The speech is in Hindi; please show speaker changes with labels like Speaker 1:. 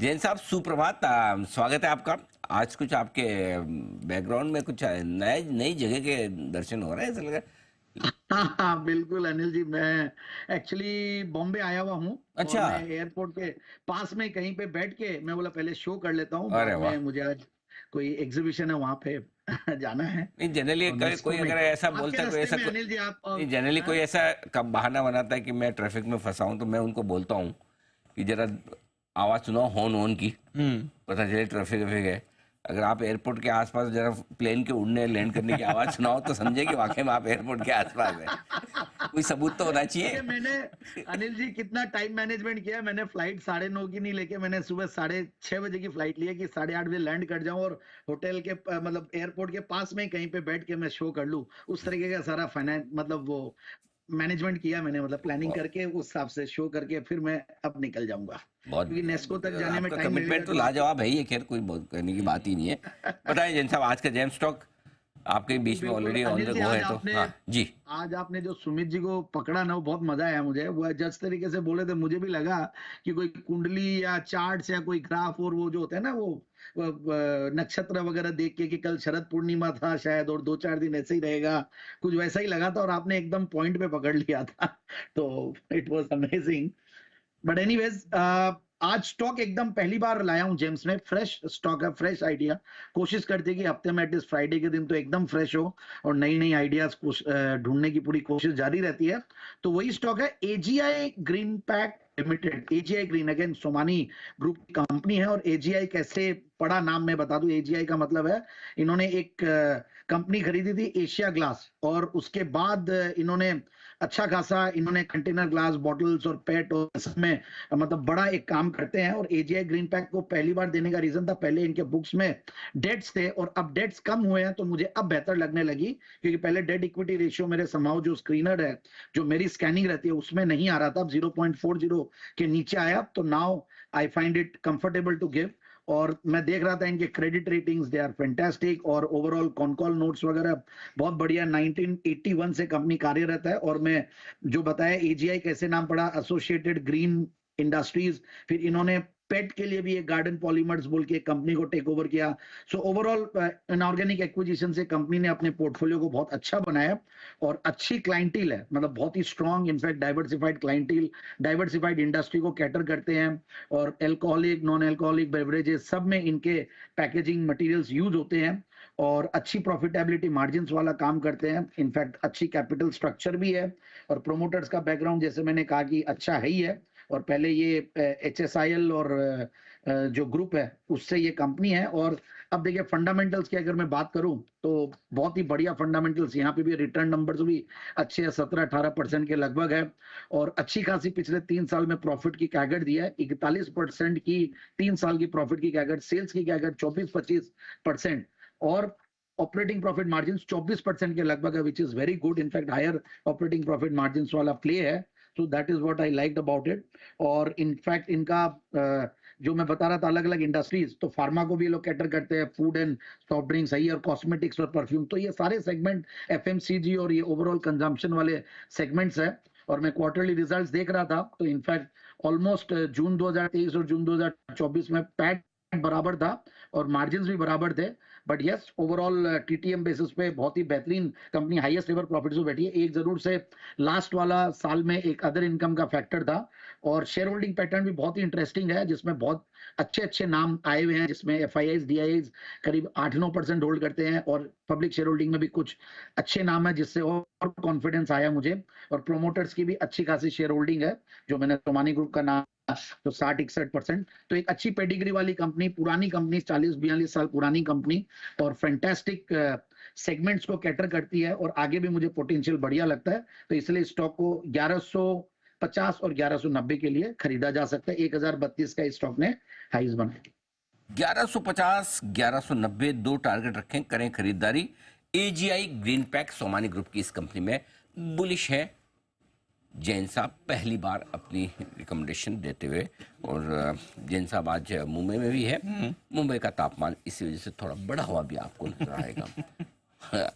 Speaker 1: जैन साहब सुप्रभात। स्वागत है आपका। आज कुछ आपके बैकग्राउंड में कुछ नए नई जगह के दर्शन हो रहे हैं ऐसा लग रहा है।
Speaker 2: हाँ हाँ बिल्कुल अनिल जी, मैं एक्चुअली बॉम्बे आया हुआ हूँ। और
Speaker 1: अच्छा।
Speaker 2: मैं एयरपोर्ट के पास में कहीं पे बैठ के मैं बोला पहले शो कर लेता हूँ,
Speaker 1: अरे
Speaker 2: बाद
Speaker 1: वाह।
Speaker 2: में मुझे आज कोई एग्जीबिशन है वहां पे जाना है।
Speaker 1: नहीं जनरली
Speaker 2: और
Speaker 1: कोई
Speaker 2: नेस्को में
Speaker 1: अगर ऐसा
Speaker 2: आपके
Speaker 1: बोलता है, कोई
Speaker 2: रास्ते
Speaker 1: ऐसा
Speaker 2: में अनिल जी आप
Speaker 1: नहीं जनरली कोई
Speaker 2: हाँ?
Speaker 1: ऐसा कब बहाना बनाता है कि मैं ट्रैफिक में फंसा हूं, तो मैं उनको बोलता हूँ कि जरा आवाज़ सुनाओ हॉर्न वॉर्न की, पता चले ट्रैफिक वैफिक है। अगर आप एयरपोर्ट के आसपास जरा प्लेन के उड़ने लैंड करने की आवाज़ सुनाओ तो समझे कि वाकई में आप एयरपोर्ट के आसपास है। कोई सबूत तो होना
Speaker 2: देखिए
Speaker 1: चाहिए।
Speaker 2: मैंने अनिल जी कितना टाइम मैनेजमेंट किया है। मैंने फ्लाइट 9:30 की नहीं लेके मैंने सुबह 6:30 की फ्लाइट ली है कि 8:30 बजे लैंड कर जाऊं और होटल के मतलब एयरपोर्ट के पास में ही कहीं पे बैठ के मैं शो कर लूं। उस तरीके का सारा फाइनेंस मतलब वो मैनेजमेंट किया मैंने, मतलब प्लानिंग
Speaker 1: बहुत
Speaker 2: करके उस हिसाब से शो करके फिर मैं अब निकल जाऊंगा,
Speaker 1: बहुत
Speaker 2: क्योंकि नेस्को तक
Speaker 1: बढ़िया।
Speaker 2: जाने में
Speaker 1: आपका
Speaker 2: टाइम लगेगा
Speaker 1: कमिटमेंट तो
Speaker 2: तो आपको
Speaker 1: लाजवाब है ही है, खैर कोई बहुत करने की बात ही नहीं है। बताइए जैन साहब, आज का जेम स्टॉक आपके
Speaker 2: बिल्कुल
Speaker 1: बीच में
Speaker 2: बिल्कुल
Speaker 1: ऑलरेडी ऑन
Speaker 2: अनिल
Speaker 1: द
Speaker 2: जी,
Speaker 1: गो है, तो हाँ जी।
Speaker 2: आज आपने जो सुमित जी को पकड़ा ना, वो बहुत मजा आया मुझे। वो जिस तरीके से बोले थे मुझे भी लगा कि कोई कुंडली या चार्ट्स या कोई ग्राफ और वो जो होता है ना नक्षत्र वगैरह देख के कि कल शरद पूर्णिमा था शायद और 2-4 दिन ऐसे ही रहेगा, कुछ वैसा ही लगा था और आपने एकदम पॉइंट पे पकड़ लिया था। तो it was amazing. But anyways आज स्टॉक एकदम पहली बार लाया हूं जेम्स में, फ्रेश स्टॉक है, फ्रेश आइडिया। कोशिश करते हैं कि हफ्ते में एटलीस्ट फ्राइडे के दिन तो एकदम फ्रेश हो और नई नई आइडियाज ढूंढने की पूरी कोशिश जारी रहती है। तो वही स्टॉक है AGI green pack limited. AGI green again Somani group की कंपनी है। और एजीआई कैसे पड़ा नाम मैं बता दूं। एजीआई का मतलब है इन्होंने एक कंपनी खरीदी थी एशिया ग्लास, और उसके बाद इन्होंने अच्छा खासा इन्होंने कंटेनर ग्लास बॉटल्स और पेट और इसमें मतलब बड़ा एक काम करते हैं। और एजीआई ग्रीन पैक को पहली बार देने का रीजन था, पहले इनके बुक्स में डेट्स थे और अब डेट्स कम हुए हैं, तो मुझे अब बेहतर लगने लगी। क्योंकि पहले डेट इक्विटी रेशियो मेरे समाव जो स्क्रीनर है जो मेरी स्कैनिंग रहती है उसमें नहीं आ रहा था, अब 0.40 के नीचे आया। तो now I find it comfortable to give. और मैं देख रहा था इनके credit ratings they are fantastic, और ओवरऑल कॉन नोट्स वगैरह बहुत बढ़िया। 1981 से कंपनी कार्यरत है। और मैं जो बताया एजीआई कैसे नाम पड़ा, एसोसिएटेड ग्रीन इंडस्ट्रीज, फिर इन्होंने पेट के लिए भी एक गार्डन पॉलीमर्स बोल के एक कंपनी को टेक ओवर किया। सो ओवरऑल इनऑर्गेनिक एक्विजिशन से कंपनी ने अपने पोर्टफोलियो को बहुत अच्छा बनाया और अच्छी क्लाइंटेल है, मतलब बहुत ही strong, in fact diversified clientele, diversified industry को कैटर करते हैं। और एल्कोहलिक नॉन एल्कोहलिक बेवरेजेस सब में इनके पैकेजिंग मटेरियल्स यूज होते हैं और अच्छी प्रॉफिटेबिलिटी मार्जिन वाला काम करते हैं। इनफैक्ट अच्छी कैपिटल स्ट्रक्चर भी है और प्रोमोटर्स का बैकग्राउंड जैसे मैंने कहा कि अच्छा है ही है। और पहले ये एचएसआईएल और जो ग्रुप है उससे ये कंपनी है। और अब देखिए फंडामेंटल्स की अगर मैं बात करूं तो बहुत ही बढ़िया फंडामेंटल्स, यहाँ पे भी रिटर्न नंबर्स भी अच्छे हैं, 17-18% के लगभग है। और अच्छी खासी पिछले 3 साल में प्रॉफिट की कैगर दिया है 41% की, 3 साल की प्रॉफिट की कैगर, सेल्स की कैगर 24-25%, और ऑपरेटिंग प्रॉफिट मार्जिन 24% के लगभग है, which is very good. In fact higher operating profit margin वाला प्ले है। तो that is what I liked about it. और इनफैक्ट इनका जो मैं बता रहा था अलग अलग इंडस्ट्रीज, तो फार्मा को भी लोग कैटर करते हैं, फूड एंड सॉफ्ट ड्रिंक्स है और कॉस्मेटिक्स और परफ्यूम, तो ये सारे सेगमेंट एफएमसीजी और ये ओवरऑल कंजम्पशन वाले सेगमेंट्स है। और मैं क्वार्टरली रिजल्ट्स देख रहा था तो इनफैक्ट ऑलमोस्ट जून 2023 और जून 2024 में पैट बराबर था और मार्जिन भी बराबर थे। But yes overall TTM basis पे बहुत ही बेहतरीन कंपनी हाईएस्ट एवर प्रॉफिट्स में बैठी है। एक जरूर से लास्ट वाला साल में एक अदर इनकम का फैक्टर था। और शेयर होल्डिंग पैटर्न भी बहुत ही इंटरेस्टिंग है जिसमें बहुत अच्छे अच्छे नाम आए हुए हैं, जिसमें एफआईआईज डीआईआईज करीब 8-9% होल्ड करते हैं और पब्लिक शेयर होल्डिंग में भी कुछ अच्छे नाम है जिससे और कॉन्फिडेंस आया मुझे। और प्रोमोटर्स की भी अच्छी खासी शेयर होल्डिंग है, जो मैंने सोमानी ग्रुप का नाम तो 60-61%। तो एक अच्छी पेडिग्री वाली कंपनी, पुरानी कंपनी, 40-42 साल पुरानी कंपनी और फैंटास्टिक सेगमेंट्स को कैटर करती है और आगे भी मुझे पोटेंशियल बढ़िया लगता है। तो इसलिए स्टॉक को 1150 और 1190 के लिए खरीदा जा सकता है। 1032 का इस स्टॉक ने हाइज बनाया।
Speaker 1: 1150 1190 दो टारगेट रखें, करें खरीदारी। AGI green pack Somani group की इस कंपनी में बुलिश है जैन साहब पहली बार अपनी रिकमेंडेशन देते हुए। और जैन साहब आज मुंबई में भी है। मुंबई का तापमान इसी वजह से थोड़ा बढ़ा हुआ भी आपको नजर आएगा।